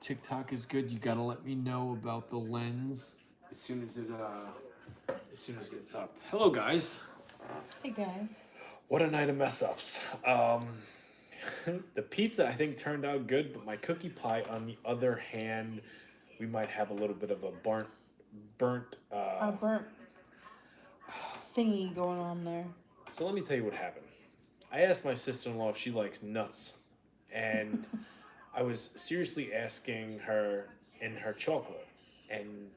TikTok is good. You gotta let me know about the lens as soon as it's up. Hello, guys. Hey guys. What a night of mess ups. The pizza I think turned out good, but my cookie pie, on the other hand, we might have a little bit of a burnt. A burnt thingy going on there. So let me tell you what happened. I asked my sister-in-law if she likes nuts, and I was seriously asking her in her chocolate, and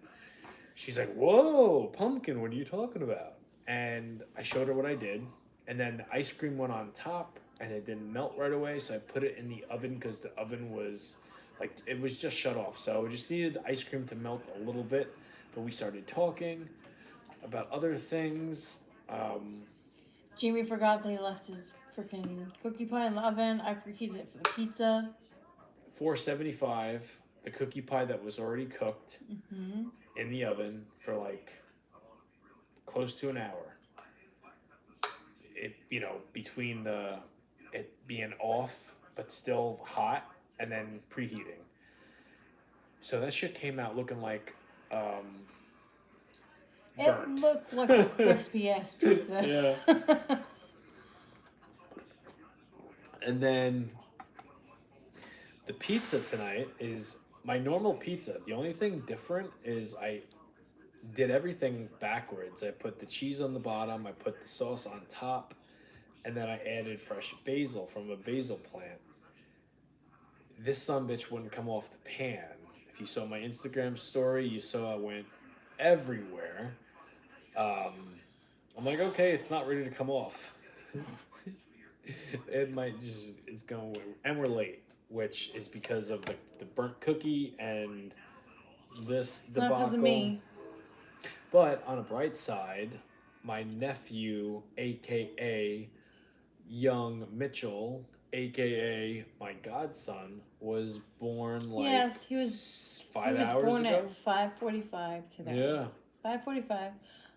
she's like, "Whoa, pumpkin! What are you talking about?" And I showed her what I did, and then the ice cream went on top, and it didn't melt right away, so I put it in the oven because the oven was like it was just shut off, so it just needed the ice cream to melt a little bit. But we started talking about other things. Jamie forgot that he left his freaking cookie pie in the oven. I preheated it for the pizza. 475, the cookie pie that was already cooked in the oven for like close to an hour. It, between it being off but still hot and then preheating. So that shit came out looking like burnt. It looked like a crispy ass pizza. Yeah. And then the pizza tonight is my normal pizza. The only thing different is I did everything backwards. I put the cheese on the bottom, I put the sauce on top, and then I added fresh basil from a basil plant. This sumbitch wouldn't come off the pan. If you saw my Instagram story, you saw I went everywhere. I'm like, okay, it's not ready to come off. It's going, and we're late, which is because of the burnt cookie and this debacle. Not because of me. But on a bright side, my nephew, aka young Mitchell, aka my godson, was born like yes, he was 5 hours born ago. at 5:45 today. Yeah. 5:45.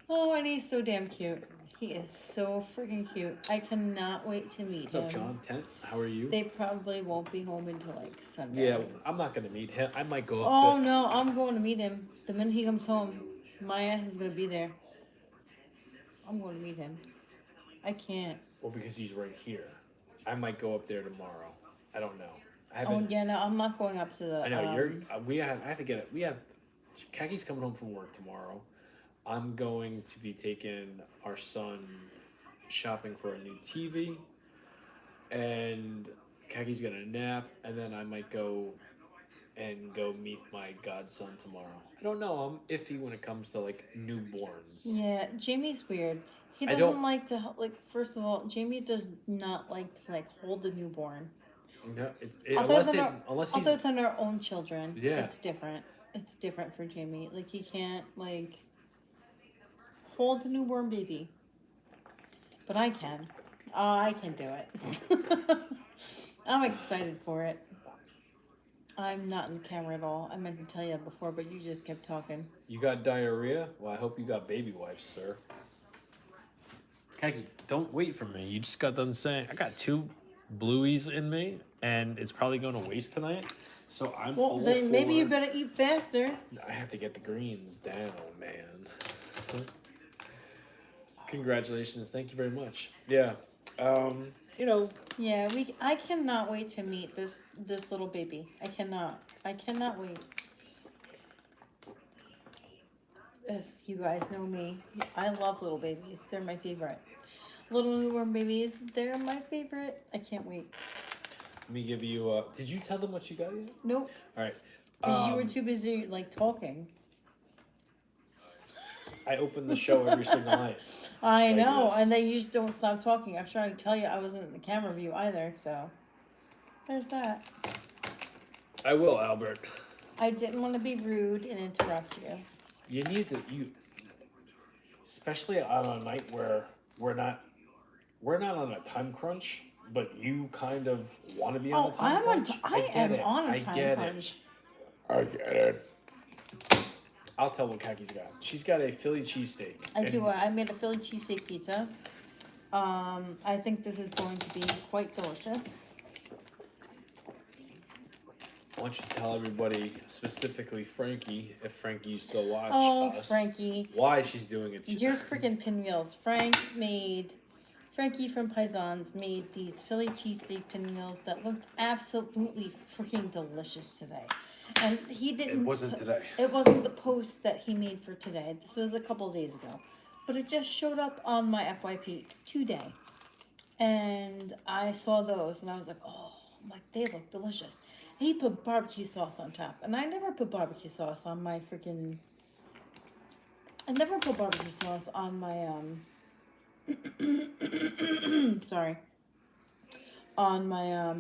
Oh, and he's so damn cute. He is so freaking cute. I cannot wait to meet him. What's up, John? Tent, how are you? They probably won't be home until like Sunday. Yeah, I'm not gonna meet him. I might go up. Oh no, I'm going to meet him. The minute he comes home, my ass is gonna be there. I'm going to meet him. I can't. Well, because he's right here. I might go up there tomorrow. I don't know. Oh yeah, no, I'm not going up to the. I know you're. I have to get it. We have. Kaki's coming home from work tomorrow. I'm going to be taking our son shopping for a new TV, and Kaki's gonna nap, and then I might go meet my godson tomorrow. I don't know. I'm iffy when it comes to like newborns. Yeah, Jamie's weird. He doesn't like to First of all, Jamie does not like to hold a newborn. No, other than our own children. Yeah, it's different. It's different for Jamie. Like he can't hold a newborn baby. But I can. I can do it. I'm excited for it. I'm not in the camera at all. I meant to tell you before, but you just kept talking. You got diarrhea? Well, I hope you got baby wipes, sir. Kaki, don't wait for me. You just got done saying, I got 2 blueies in me, and it's probably going to waste tonight. So I'm Well, then maybe you better eat faster. I have to get the greens down, man. Congratulations. Thank you very much. Yeah. Yeah, I cannot wait to meet this little baby. I cannot wait. If you guys know me, I love little babies. They're my favorite. Little newborn babies, they're my favorite. I can't wait. Let me give you. Did you tell them what you got yet? Nope. All right. Because you were too busy talking. I open the show every single night. I know, and then you just don't stop talking. I was trying to tell you I wasn't in the camera view either, so there's that. I will, Albert. I didn't want to be rude and interrupt you. You need to, especially on a night where we're not on a time crunch, but you kind of want to be on a time crunch. I am on a time crunch. I get it. I'll tell what Kaki's got. She's got a Philly cheesesteak. I made a Philly cheesesteak pizza. I think this is going to be quite delicious. Why don't you tell everybody, specifically Frankie, if Frankie you still watch Oh, us, Frankie. why she's doing it. Your freaking pinwheels. Frankie from Paisans made these Philly cheesesteak pinwheels that looked absolutely freaking delicious today. And he didn't. It wasn't today. It wasn't the post that he made for today. This was a couple of days ago. But it just showed up on my FYP today. And I saw those and I was like, oh, they look delicious. And he put barbecue sauce on top. And I never put barbecue sauce on my freaking. I never put barbecue sauce on my, sorry. On my,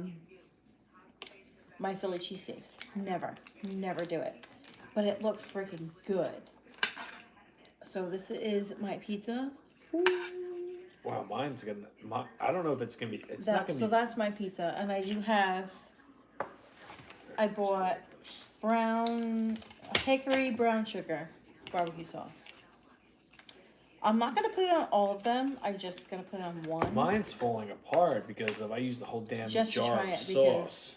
my Philly cheesesteaks. Never do it. But it looked freaking good. So this is my pizza. Ooh. Wow, mine's gonna. I don't know if it's gonna be. It's not gonna So be. that's my pizza, and I do have. I bought hickory brown sugar barbecue sauce. I'm not gonna put it on all of them. I'm just gonna put it on one. Mine's falling apart because if I use the whole damn Just to jar try of it, sauce.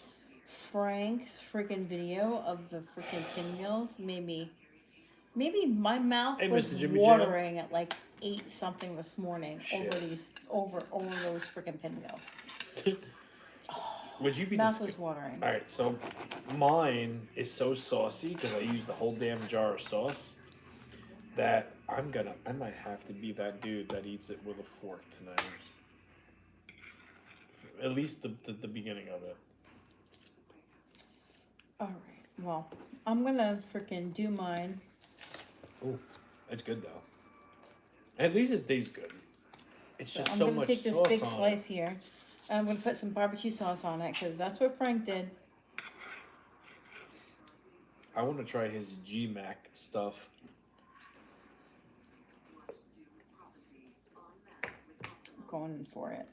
Frank's freaking video of the freaking pinwheels maybe my mouth Hey, was Mr. Jimmy watering at like 8 something this morning Shit. over those freaking pinwheels. Would you be Mouth was watering. All right, so mine is so saucy because I use the whole damn jar of sauce that I might have to be that dude that eats it with a fork tonight. At least the beginning of it. All right. Well, I'm gonna freaking do mine. Oh, it's good though. At least it tastes good. It's just I'm so gonna much take this sauce big on slice here, and I'm gonna put some barbecue sauce on it because that's what Frank did. I want to try his GMAC stuff. Going in for it.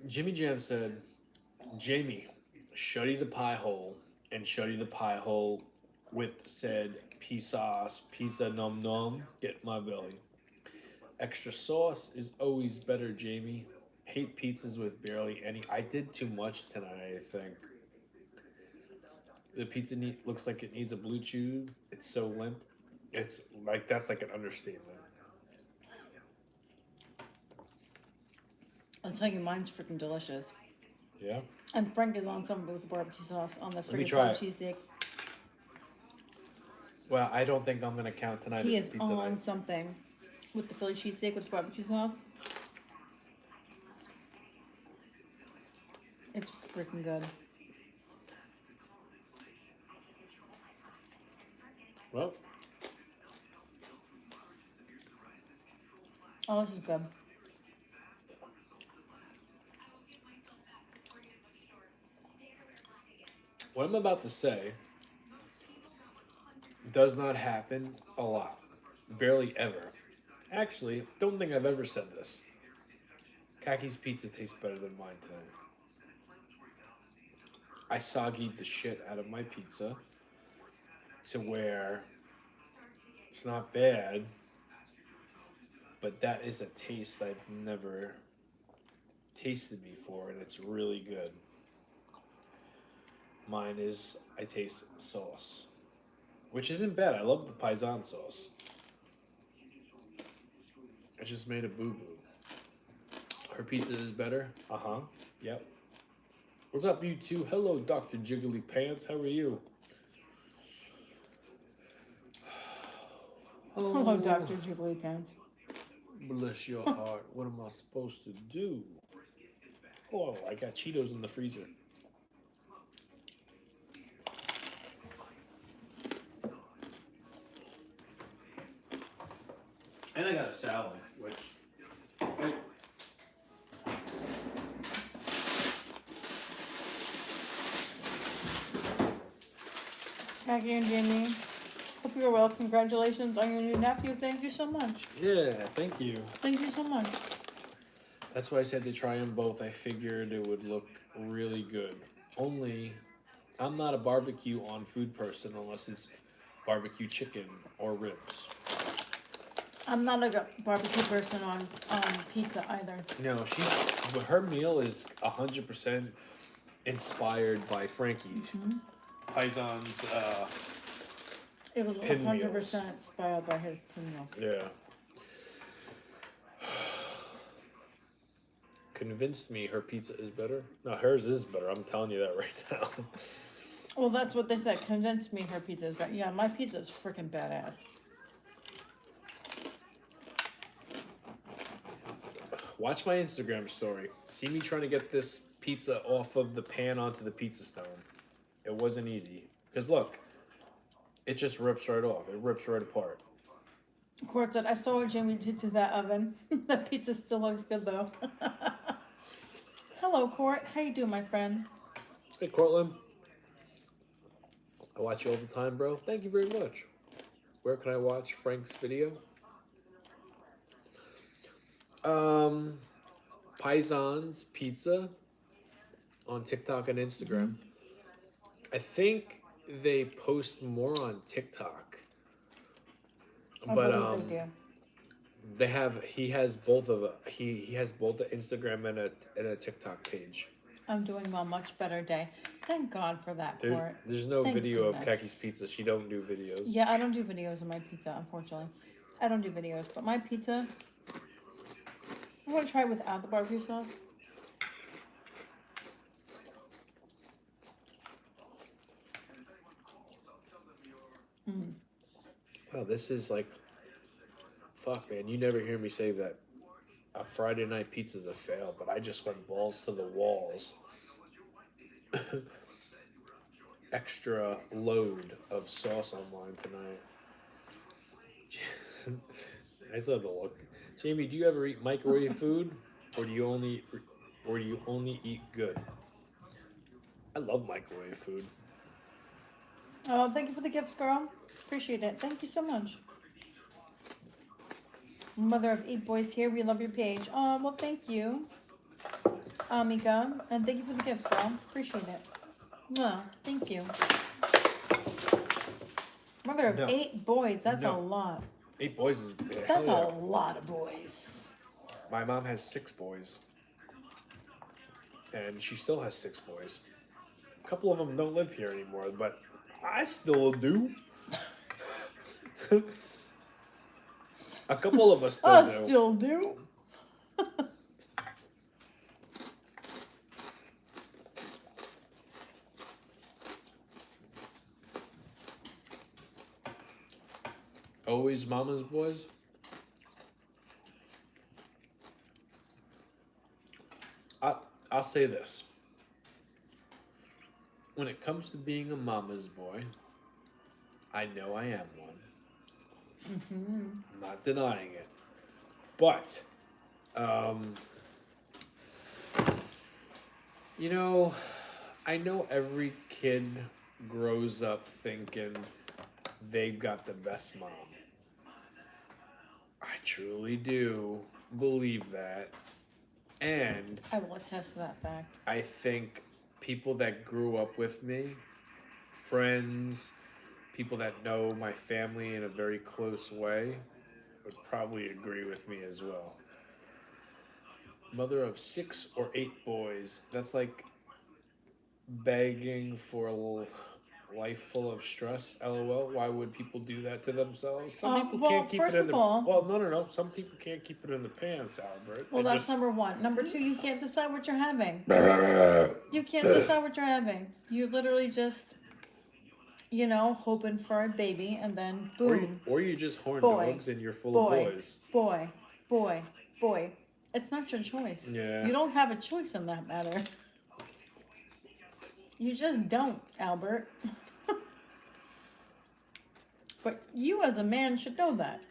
Jimmy Jam said, Jamie, shutty the pie hole, and shutty the pie hole with said pea sauce, pizza num num, get my belly. Extra sauce is always better, Jamie. Hate pizzas with barely any. I did too much tonight, I think. The pizza looks like it needs a blue chew. It's so limp. It's like, that's like an understatement. I'll tell you, mine's freaking delicious. Yeah? And Frank is on something with barbecue sauce on the Let me freaking try cheesesteak. Well, I don't think I'm going to count tonight He as is pizza on night. something with the Philly cheesesteak with barbecue sauce. It's freaking good. Well, Oh, this is good. what I'm about to say does not happen a lot. Barely ever. Actually, don't think I've ever said this. Kaki's pizza tastes better than mine today. I soggied the shit out of my pizza to where it's not bad, but that is a taste I've never tasted before, and it's really good. Mine is, I taste sauce, which isn't bad. I love the Paisan sauce. I just made a boo-boo. Her pizza is better? Uh-huh. Yep. What's up, you two? Hello, Dr. Jiggly Pants. How are you? Hello, Dr. Jiggly Pants. Bless your heart. What am I supposed to do? Oh, I got Cheetos in the freezer. And I got a salad, which... Maggie and Jamie, hope you're well. Congratulations on your new nephew. Thank you so much. Yeah, thank you. Thank you so much. That's why I said to try them both. I figured it would look really good. Only, I'm not a barbecue on food person unless it's barbecue chicken or ribs. I'm not a barbecue person on pizza either. No, her meal is 100% inspired by Frankie's. Paisan's It was Pinwheels. 100% inspired by his pinwheels. Yeah. Convinced me her pizza is better. No, hers is better. I'm telling you that right now. Well, that's what they said. Convinced me her pizza is better. Yeah, my pizza is freaking badass. Watch my Instagram story. See me trying to get this pizza off of the pan onto the pizza stone. It wasn't easy. Because look, it just rips right off. It rips right apart. Court said, I saw what Jamie did to that oven. That pizza still looks good, though. Hello, Court. How you doing, my friend? Hey, Cortland. I watch you all the time, bro. Thank you very much. Where can I watch Frank's video? Paisan's Pizza on TikTok and Instagram. I think they post more on TikTok. I But believe they do. they have he has both of he has both an Instagram and a TikTok page. I'm doing well. Much better day. Thank God for that, Court. There's no Thank video of goodness. Kaki's Pizza. She don't do videos. Yeah, I don't do videos of my pizza, unfortunately. I don't do videos, but my pizza, I'm going to try it without the barbecue sauce. Wow, this is like, fuck, man. You never hear me say that a Friday night pizza's a fail, but I just went balls to the walls. Extra load of sauce on mine tonight. I saw the look. Jamie, do you ever eat microwave food, or do you only eat good? I love microwave food. Oh, thank you for the gifts, girl. Appreciate it. Thank you so much. Mother of 8 boys here. We love your page. Oh, well, thank you, Amika. And thank you for the gifts, girl. Appreciate it. Well, thank you. Mother of 8 boys. That's a lot. 8 boys is... That's a lot of boys. My mom has 6 boys. And she still has 6 boys. A couple of them don't live here anymore, but I still do. A couple of us still do. Still do. Always mama's boys. I'll say this. When it comes to being a mama's boy, I know I am one. I'm not denying it. But, you know, I know every kid grows up thinking they've got the best mom. I truly do believe that. And I will attest to that fact. I think people that grew up with me, friends, people that know my family in a very close way, would probably agree with me as well. Mother of 6 or 8 boys, that's like begging for a life full of stress. LOL. Why would people do that to themselves? Some people can't keep it in the... Well, no. Some people can't keep it in the pants, Albert. Well, that's number 1. Number 2, you can't decide what you're having. You can't decide what you're having. You literally just, you know, hoping for a baby, and then boom. Or you just horn dogs and you're full of boys. Boy. It's not your choice. Yeah. You don't have a choice in that matter. You just don't, Albert. But you as a man should know that.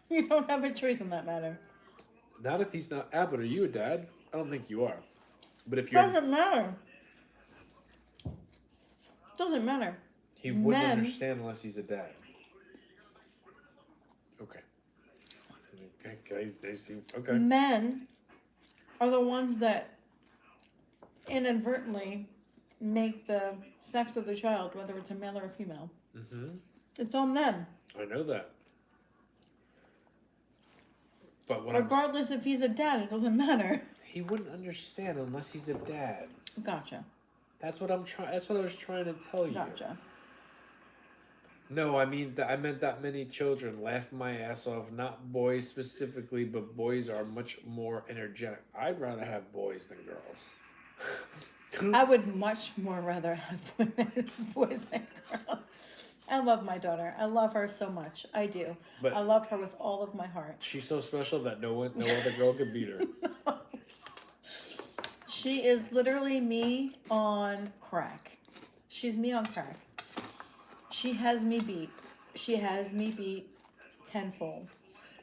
You don't have a choice in that matter. Not if he's not... Albert, are you a dad? I don't think you are. But if you're... Doesn't matter. Doesn't matter. He wouldn't understand unless he's a dad. Okay. Okay. Men are the ones that inadvertently make the sex of the child, whether it's a male or a female. Mm-hmm. It's on them. I know that. But what regardless if he's a dad, it doesn't matter. He wouldn't understand unless he's a dad. Gotcha. That's what I'm trying. That's what I was trying to tell you. Gotcha. No, I mean I meant that many children laugh my ass off. Not boys specifically, but boys are much more energetic. I'd rather have boys than girls. I would much more rather have boys than girls. I love my daughter. I love her so much. I do. But I love her with all of my heart. she's so special that no other girl could beat her. She is literally me on crack. She's me on crack. She has me beat. She has me beat tenfold.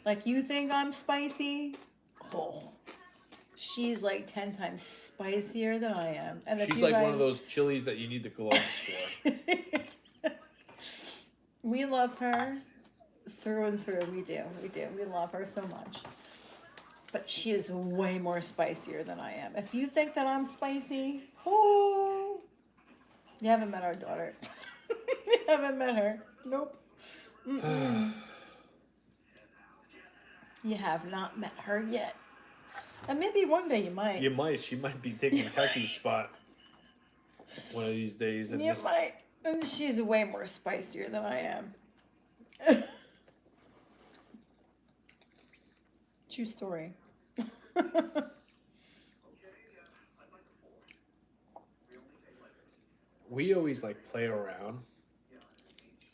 Like, you think I'm spicy? Oh, she's like 10 times spicier than I am. And if She's you like guys... one of those chilies that you need the gloves for. We love her through and through. We do. We do. We love her so much. But she is way more spicier than I am. If you think that I'm spicy, oh, you haven't met our daughter. You haven't met her. Nope. Mm-mm. You have not met her yet. And maybe one day you might. You might. She might be taking Keki's spot one of these days. You might. And she's way more spicier than I am. True story. We always like play around.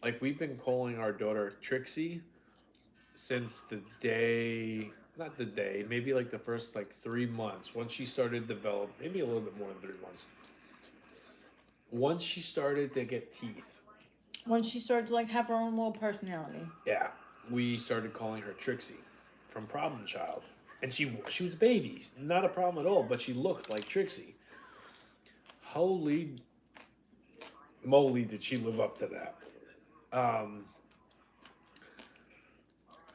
Like, we've been calling our daughter Trixie since the day, not the day, maybe like the first like 3 months. Once she started to develop, maybe a little bit more than 3 months. Once she started to get teeth. When she started to like have her own little personality. Yeah, we started calling her Trixie from Problem Child. And she was a baby, not a problem at all, but she looked like Trixie. Holy moly, did she live up to that.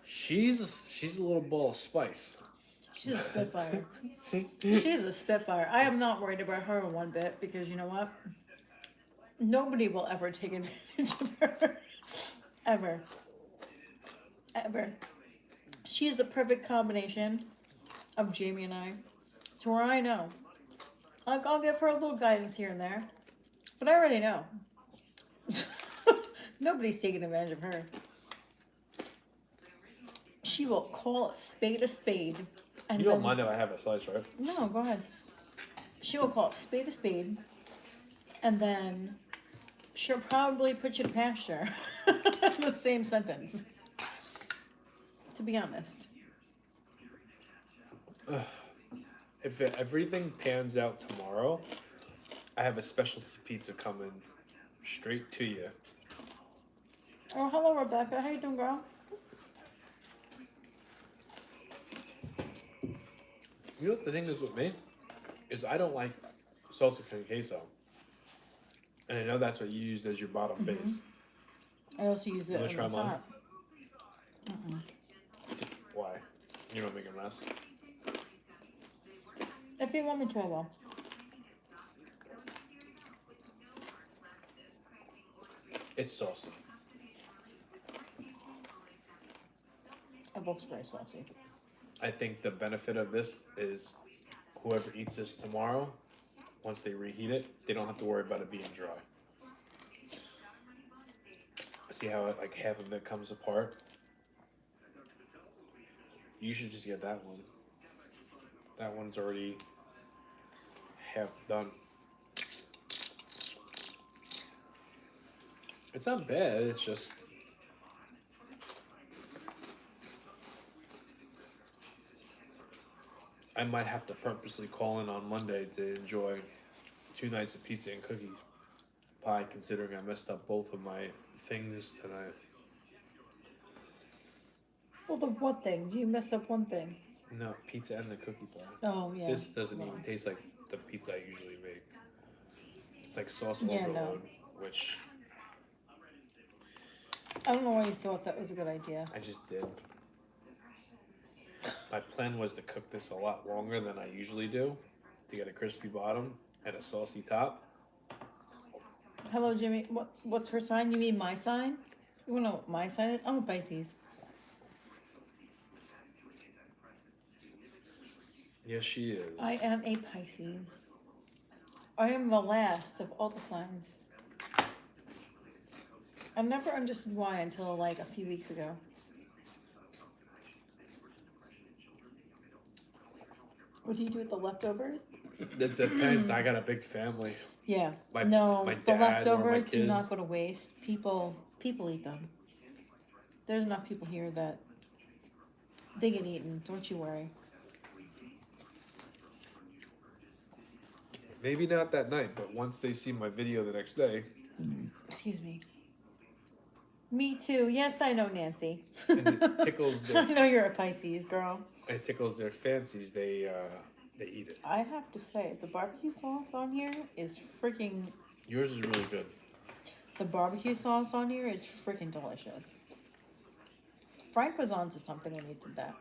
She's a little ball of spice. She's a spitfire. See? She's a spitfire. I am not worried about her one bit because you know what? Nobody will ever take advantage of her. Ever. Ever. She's the perfect combination of Jamie and I, to where I know. Like, I'll give her a little guidance here and there, but I already know. Nobody's taking advantage of her. She will call a spade a spade. And You don't mind if I have a slice, right? No, go ahead. She will call a spade, and then she'll probably put you to pasture in the same sentence. To be honest. If everything pans out tomorrow, I have a specialty pizza coming straight to you. Oh, hello, Rebecca. How you doing, girl? You know what the thing is with me? Is I don't like salsa con queso. And I know that's what you use as your bottom base. I also use it You on wanna the try mine? top. Why? You don't make a mess? If you want me to, I will. It's saucy. It looks very saucy. I think the benefit of this is whoever eats this tomorrow, once they reheat it, they don't have to worry about it being dry. See how like half of it comes apart? You should just get that one. That one's already half done. It's not bad, it's just I might have to purposely call in on Monday to enjoy 2 nights of pizza and cookies pie, considering I messed up both of my things tonight. Well, the what thing? You messed up one thing. No, pizza and the cookie pie. Oh, yeah. This doesn't even taste like the pizza I usually make. It's like sauce Yeah, no. overload, which I don't know why you thought that was a good idea. I just did. My plan was to cook this a lot longer than I usually do to get a crispy bottom and a saucy top. Hello, Jimmy. What's her sign? You mean my sign? You wanna know what my sign is? I'm a Pisces. Yes, she is. I am a Pisces. I am the last of all the signs. I never understood why until like a few weeks ago. What do you do with the leftovers? It depends. I got a big family. Yeah. My No, my the dad or my leftovers do not kids. go to waste. People eat them. There's enough people here that they get eaten. Don't you worry. Maybe not that night, but once they see my video the next day, Excuse me. Me too. Yes, I know, Nancy. and it tickles I their know you're a Pisces girl. it tickles their fancies, they eat it. I have to say, the barbecue sauce on here is freaking. Yours is really good. The barbecue sauce on here is freaking delicious. Frank was onto something when he did that.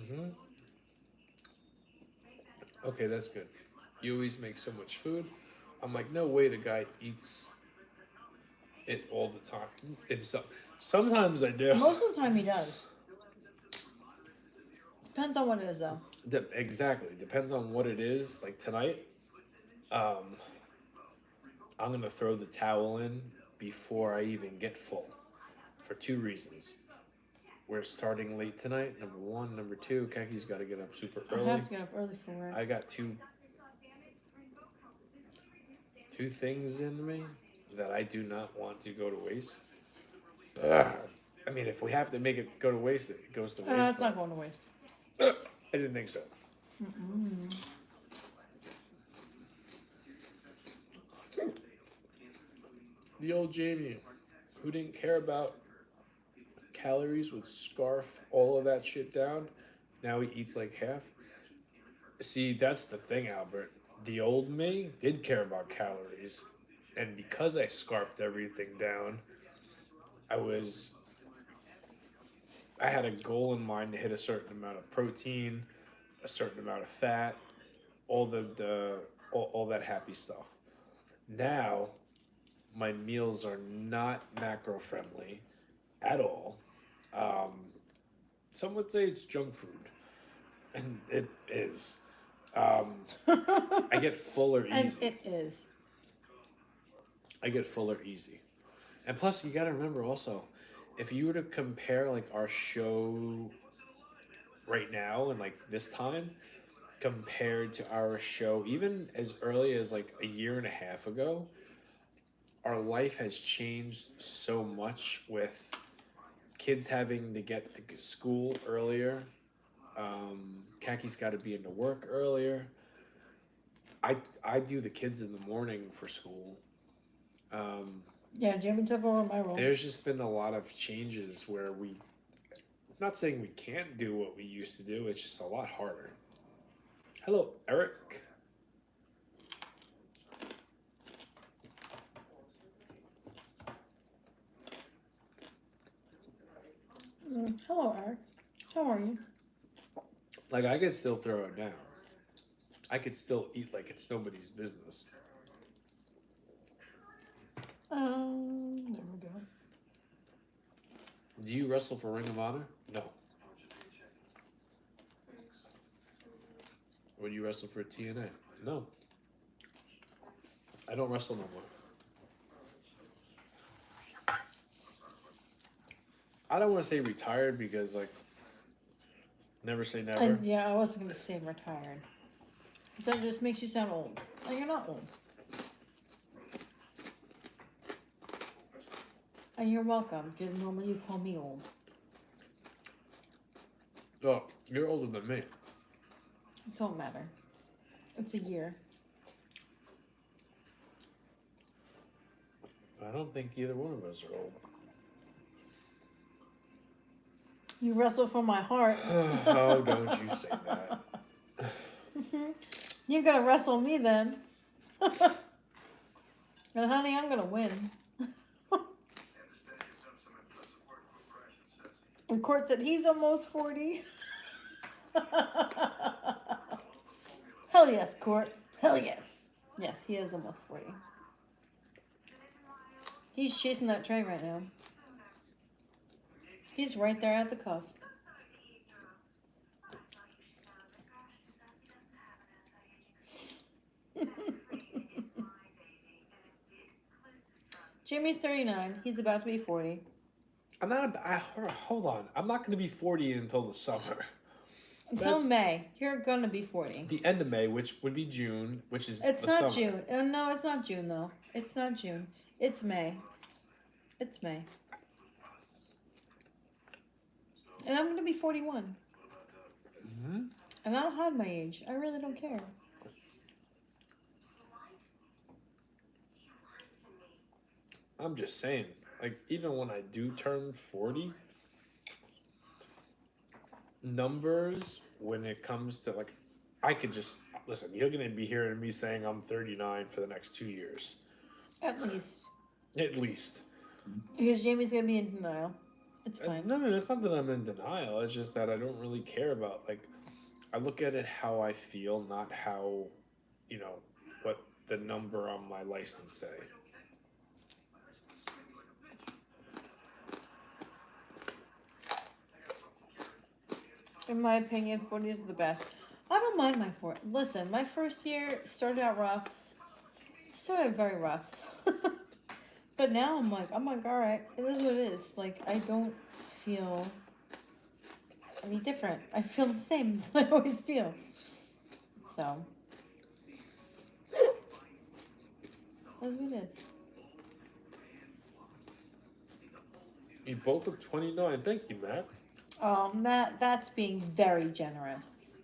Hmm. Okay, that's good. You always make so much food. I'm like, no way the guy eats it all the time himself. Sometimes I do. Most of the time he does. Depends on what it is, though. Exactly. Depends on what it is. Like tonight, um, I'm gonna throw the towel in before I even get full, for two reasons. We're starting late tonight. Number one. Number two, Keki's got to get up super I early. have to get up early for work. I got two things in me that I do not want to go to waste. I mean, if we have to make it go to waste, it goes to waste. It's not going to waste. I didn't think so. Mm-mm. The old Jamie, who didn't care about calories, would scarf all of that shit down. Now he eats like half. See, that's the thing, Albert. The old me did care about calories. And because I scarfed everything down, I had a goal in mind to hit a certain amount of protein, a certain amount of fat, all all that happy stuff. Now, my meals are not macro friendly at all. Um, some would say it's junk food, and it is. I get fuller easy. And it is. I get fuller easy. And plus, you got to remember also, if you were to compare like our show right now and like this time compared to our show even as early as like a year and a half ago, our life has changed so much with kids having to get to school earlier. Kaki's got to be into work earlier. I do the kids in the morning for school. Yeah, Jimmy took over my role. There's just been a lot of changes where I'm not saying we can't do what we used to do, it's just a lot harder. Hello, Eric. Hello, Eric. How are you? Like, I could still throw it down. I could still eat like it's nobody's business. There we go. Do you wrestle for Ring of Honor? No. Would you wrestle for TNA? No. I don't wrestle no more. I don't want to say retired because, like, never say never. And yeah, I wasn't going to say retired. That just makes you sound old. Oh, you're not old. And you're welcome, because normally you call me old. Oh, you're older than me. It don't matter. It's a year. I don't think either one of us are old. You wrestle for my heart. Oh, don't you say that. You're going to wrestle me then. And honey, I'm going to win. And Court said he's almost 40. Hell yes, Court. Hell yes. Yes, he is almost 40. He's chasing that train right now. He's right there at the cusp. Jimmy's 39. He's about to be 40. I'm not. Hold on. I'm not going to be 40 until the summer. Until That's May. You're going to be 40. the end of May, which would be June, which is It's the not summer. June. No, it's not June, though. It's not June. It's May. It's May. And I'm going to be 41. Mm-hmm. And I don't hide my age. I really don't care. I'm just saying. Like, even when I do turn 40, numbers, when it comes to, like, I could just, listen, you're going to be hearing me saying I'm 39 for the next 2 years. At least. At least. Because Jamie's going to be in denial. It's fine. No, it's not that I'm in denial. It's just that I don't really care about, like, I look at it how I feel, not how, what the number on my license say. In my opinion, 40 is the best. I don't mind my 40. Listen, my first year started out rough. Started very rough. But now I'm like, all right, it is what it is. Like, I don't feel any different. I feel the same that I always feel. So, that's what it is. You both look 29. Thank you, Matt. Oh, Matt, that's being very generous.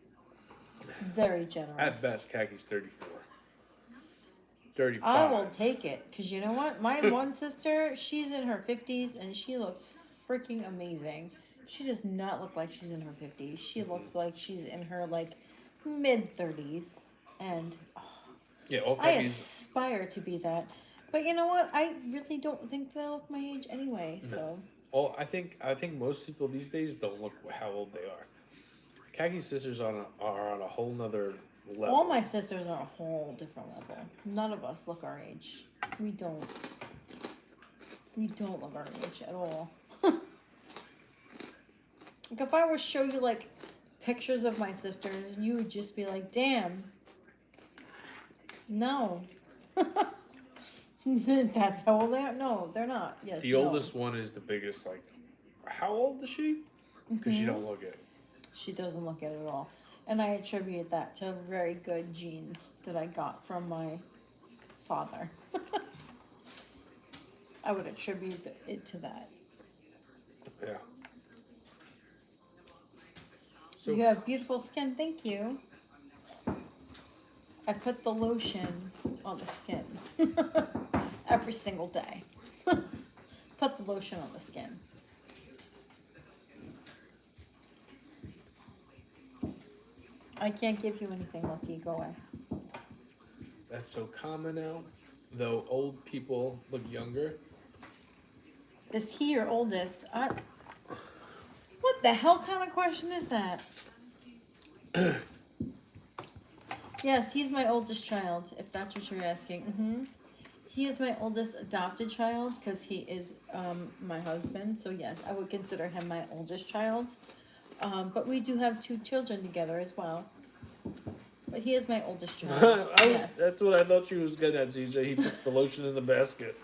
Very generous. At best, Kaki's 34. 35. I will take it, because you know what? My one sister, she's in her 50s, and she looks freaking amazing. She does not look like she's in her 50s. She looks like she's in her, like, mid-30s. And Yeah, all I Kaki's... aspire to be that. But you know what? I really don't think that I look my age anyway, so... Well, I think most people these days don't look how old they are. Kaki's sisters are on a whole nother level. All my sisters are a whole different level. None of us look our age. We don't. We don't look our age at all. Like if I were to show you like pictures of my sisters, you would just be like, damn. No. That's how old they are? No, they're not. Yes. The oldest one is the biggest, like, how old is she? Because she don't look it. She doesn't look it at all. And I attribute that to very good genes that I got from my father. I would attribute it to that. Yeah. So You have beautiful skin, thank you. I put the lotion on the skin every single day. Put the lotion on the skin. I can't give you anything, Lucky. Go away. that's so common now. Though old people look younger. Is he your oldest? What the hell kind of question is that? Yes, he's my oldest child, if that's what you're asking. He is my oldest adopted child because he is my husband. So yes, I would consider him my oldest child. But we do have 2 children together as well. But he is my oldest child. Yes. That's what I thought you was getting at, CJ. He puts the lotion in the basket.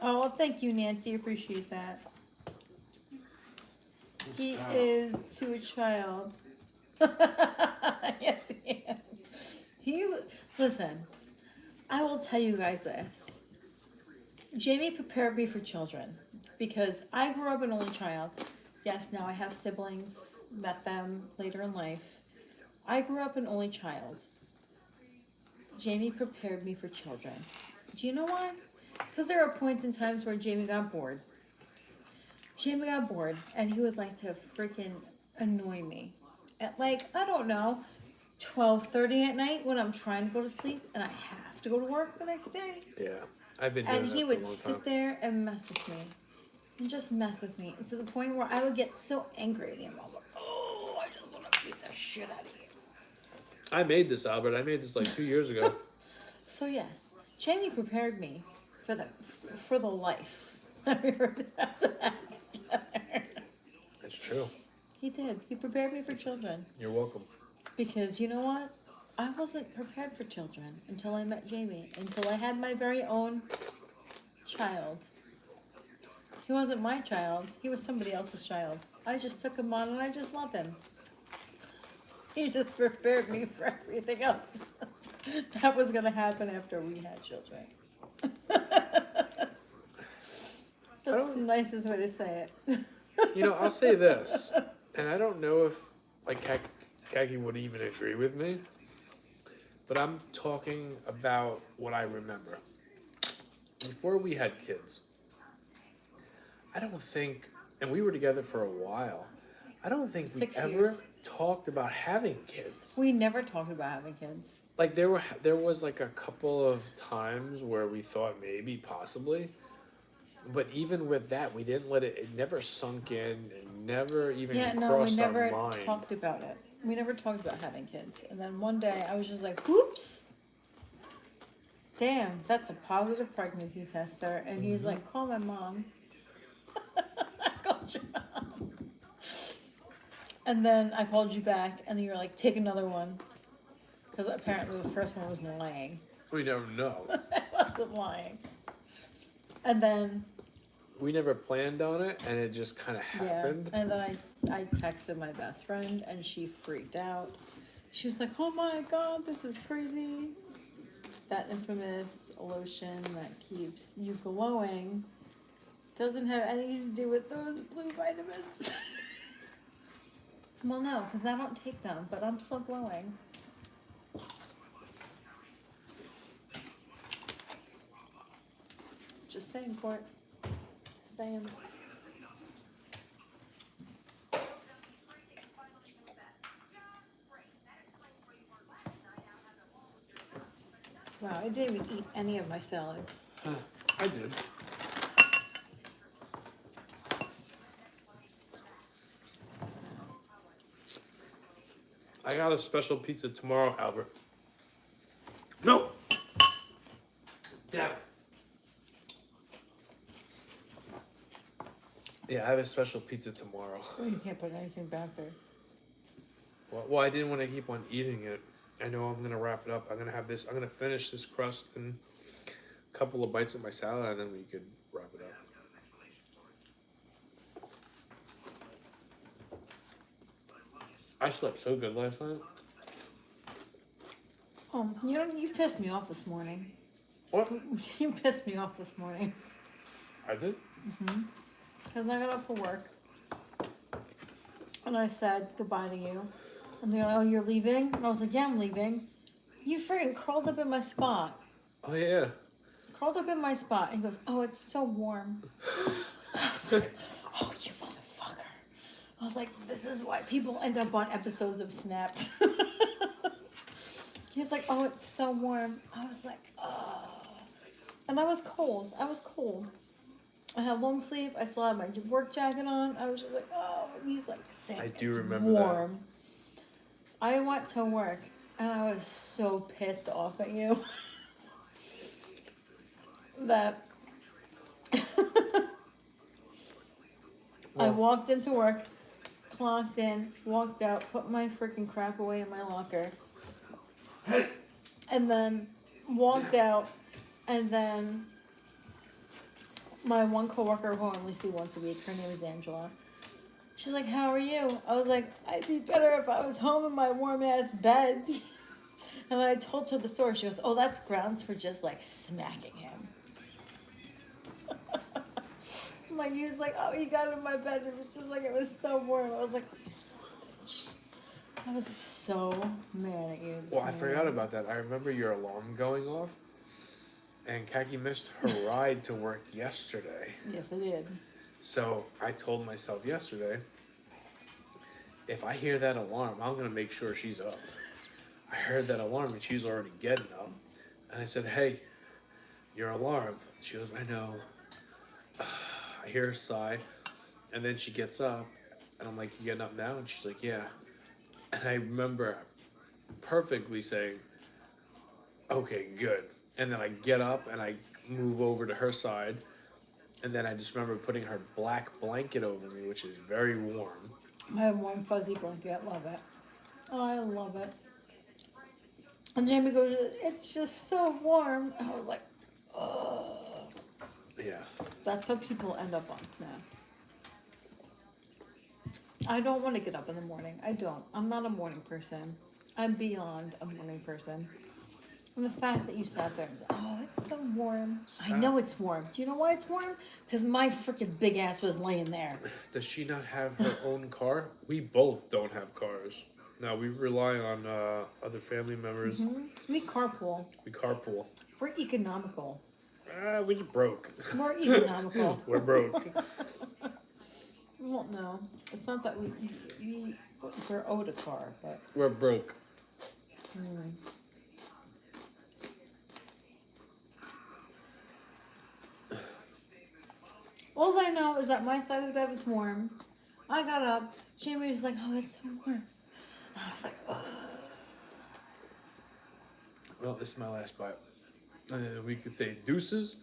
Oh, well, thank you, Nancy. Appreciate that. He Stop. is to a child. Yes, he is. Listen, I will tell you guys this. Jamie prepared me for children because I grew up an only child. Yes, now I have siblings, met them later in life. I grew up an only child. Jamie prepared me for children. Do you know why? Because there are points in times where Jamie got bored. Jamie got bored, and he would like to freaking annoy me. At like, I don't know, 12:30 at night when I'm trying to go to sleep and I have to go to work the next day. Yeah, I've been doing And that he for would a long sit time. there and mess with me. And just mess with me. And to the point where I would get so angry at him. I'm like, oh, I just want to beat the shit out of you. I made this, Albert. I made this like 2 years ago. So yes, Jamie prepared me for the life that we were about to have together. That's too. He did. He prepared me for children. You're welcome. Because you know what? I wasn't prepared for children until I met Jamie. Until I had my very own child. He wasn't my child. He was somebody else's child. I just took him on and I just love him. He just prepared me for everything else that was going to happen after we had children. That's the nicest way to say it. I'll say this, and I don't know if, like, Kaki would even agree with me, but I'm talking about what I remember. Before we had kids, I don't think, and we were together for a while, I don't think we 6 ever years. talked about having kids. We never talked about having kids. Like, there was like a couple of times where we thought maybe, possibly, but even with that, we didn't let it never sunk in, it never even Yeah, crossed no, we never our mind. talked about it. We never talked about having kids. And then one day I was just like, whoops. Damn, that's a positive pregnancy test, sir. And he's like, call my mom. I called your mom. And then I called you back, and then you were like, take another one. Because apparently the first one was lying. We never know. I wasn't lying. And then, We never planned on it, and it just kind of happened. yeah. And then I texted my best friend, and she freaked out. She was like, oh my God, this is crazy. That infamous lotion that keeps you glowing doesn't have anything to do with those blue vitamins. Well, no, because I don't take them, but I'm still glowing. Just saying, Court. Just saying. Wow, I didn't even eat any of my salad. I did. I got a special pizza tomorrow, Albert. No! Damn it. Yeah, I have a special pizza tomorrow. Oh, you can't put anything back there. Well, I didn't want to keep on eating it. I know I'm gonna wrap it up. I'm gonna finish this crust and a couple of bites of my salad, and then we could wrap it up. I slept so good last night. Oh, you pissed me off this morning. What? You pissed me off this morning. I did? Because I got up for work. And I said goodbye to you. And they're like, oh, you're leaving? And I was like, yeah, I'm leaving. You freaking crawled up in my spot. Oh yeah. Crawled up in my spot. And he goes, oh, it's so warm. I was like, oh, you motherfucker. I was like, this is why people end up on episodes of Snapped. He was like, oh, it's so warm. I was like, oh. And I was cold. I had long sleeve. I still had my work jacket on. I was just like, oh. And he's like, Sam, I do it's remember warm. I went to work, and I was so pissed off at you that I walked into work, clocked in, walked out, put my freaking crap away in my locker, and then walked out, and then my one coworker who I only see once a week, her name is Angela. She's like, how are you? I was like, I'd be better if I was home in my warm ass bed. And I told her the story. She goes, oh, that's grounds for just like smacking him. I'm like, he was like, oh, he got in my bed. It was just like, it was so warm. I was like, you son of a bitch. I was so mad at you. Well, I forgot about that. I remember your alarm going off, and Kaki missed her ride to work yesterday. Yes, I did. So I told myself yesterday, if I hear that alarm, I'm going to make sure she's up. I heard that alarm and she's already getting up. And I said, hey, your alarm. She goes, I know. I hear her sigh. And then she gets up. And I'm like, you getting up now? And she's like, yeah. And I remember perfectly saying, okay, good. And then I get up and I move over to her side. And then I just remember putting her black blanket over me, which is very warm. My warm fuzzy blanket, I love it. Oh, I love it. And Jamie goes, it's just so warm. And I was like, oh. Yeah. That's how people end up on Snap. I don't want to get up in the morning. I don't. I'm not a morning person. I'm beyond a morning person. And the fact that you sat there and said, oh, it's so warm. I know it's warm. Do you know why it's warm? Because my freaking big ass was laying there. Does she not have her own car? We both don't have cars. No, we rely on other family members. We carpool. We carpool. We're economical. We're just broke. We're economical. We're broke. Well, no. It's not that we're owed a car, but... We're broke. All I know is that my side of the bed was warm. I got up. Jamie was like, oh, it's so warm. I was like, ugh. Well, this is my last bite. We could say deuces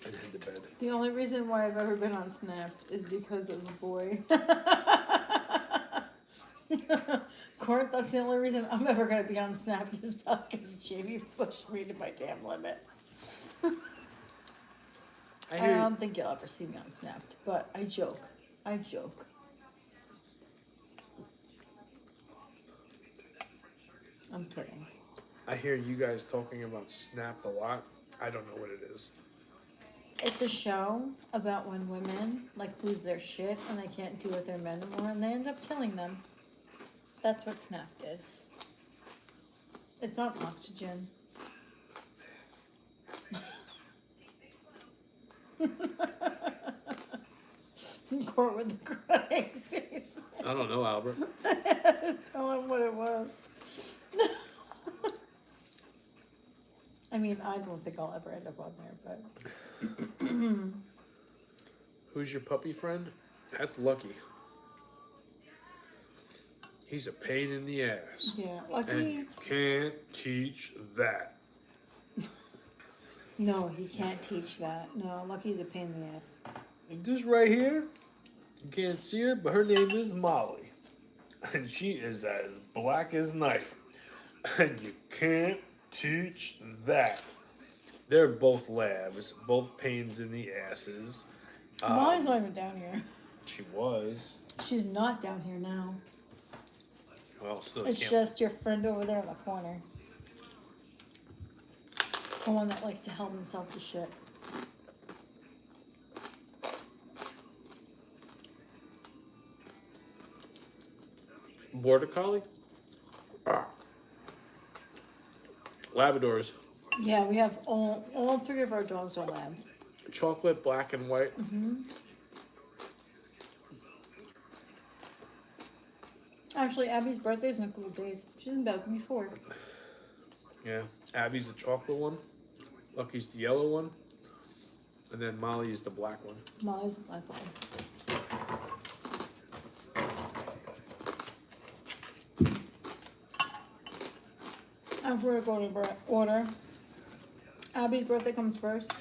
and head to bed. The only reason why I've ever been on Snap is because of the boy. Court, that's the only reason I'm ever going to be on Snap is because Jamie pushed me to my damn limit. I don't think you'll ever see me on Snapped, but I joke. I joke. I'm kidding. I hear you guys talking about Snapped a lot. I don't know what it is. It's a show about when women like lose their shit and they can't do with their men anymore and they end up killing them. That's what Snapped is. It's on Oxygen. Court with the crying face. I don't know, Albert. I had to tell him what it was. I mean, I don't think I'll ever end up on there, but... Who's your puppy friend? That's Lucky. He's a pain in the ass. Yeah, Lucky... And you can't teach that. No, he can't teach that. No, Lucky's a pain in the ass. And this right here, you can't see her, but her name is Molly. And she is as black as night. And you can't teach that. They're both labs, both pains in the asses. Molly's not even down here. She was. She's not down here now. Well, still It's just your friend over there in the corner. The one that likes to help himself to shit. Border Collie? Labradors. Yeah, we have all three of our dogs are labs. Chocolate, black, and white. Actually, Abby's birthday's in a couple of days. She's in bed before. Yeah. Abby's the chocolate one. Lucky's the yellow one. And then Molly is the black one. Molly's the black one. Alphabetical order. Abby's birthday comes first,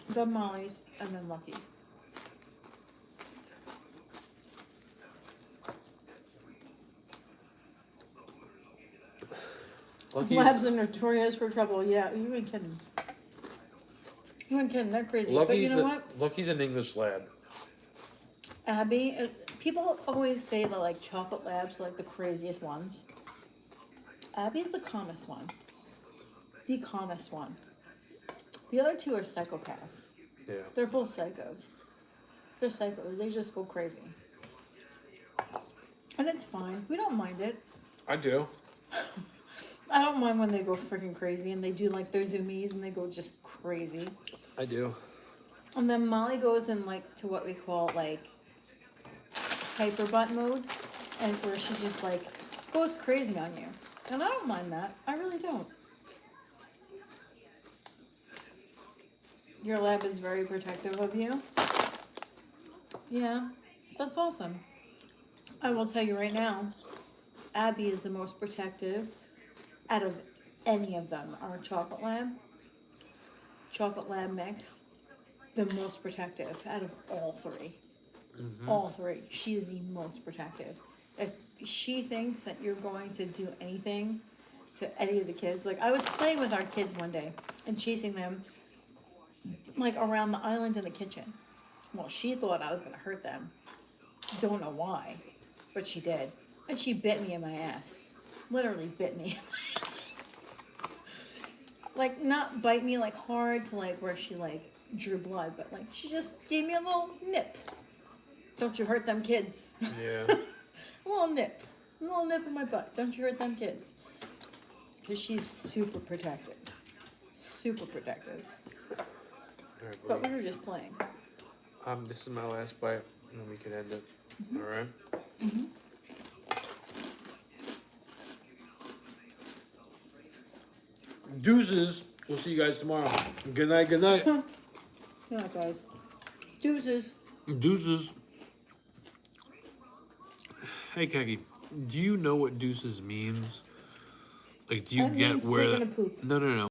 then Molly's, and then Lucky's. Labs are notorious for trouble. Yeah, you ain't kidding. You ain't kidding. They're crazy. But you know what? Lucky's an English lab. Abby, people always say that like chocolate labs are like the craziest ones. Abby's the calmest one. The calmest one. The other two are psychopaths. Yeah. They're both psychos. They're psychos. They just go crazy. And it's fine. We don't mind it. I do. I don't mind when they go freaking crazy and they do like their zoomies and they go just crazy. I do. And then Molly goes in like to what we call like hyper butt mode, and where she just like goes crazy on you. And I don't mind that. I really don't. Your lab is very protective of you. Yeah, that's awesome. I will tell you right now, Abby is the most protective out of any of them. Our chocolate lab. chocolate lab mix, the most protective out of all three. Mm-hmm. All three. She is the most protective. If she thinks that you're going to do anything to any of the kids, like I was playing with our kids one day and chasing them like around the island in the kitchen. Well, she thought I was gonna hurt them. Don't know why, but she did. And she bit me in my ass. Literally bit me in my ass. Like not bite me like hard to like where she like drew blood, but like she just gave me a little nip. Don't you hurt them kids. Yeah. A little nip. A little nip in my butt. Don't you hurt them kids. Because she's super protective. Super protective. All right, But buddy. we were just playing. This is my last bite, and then we can end it. Mhm. All right. Mm-hmm. Deuces. We'll see you guys tomorrow. Good night. Good night. Yeah, guys. Deuces. Deuces. Hey, Keggy. Do you know what deuces means? Like, do you That get means where? taking a poop. No.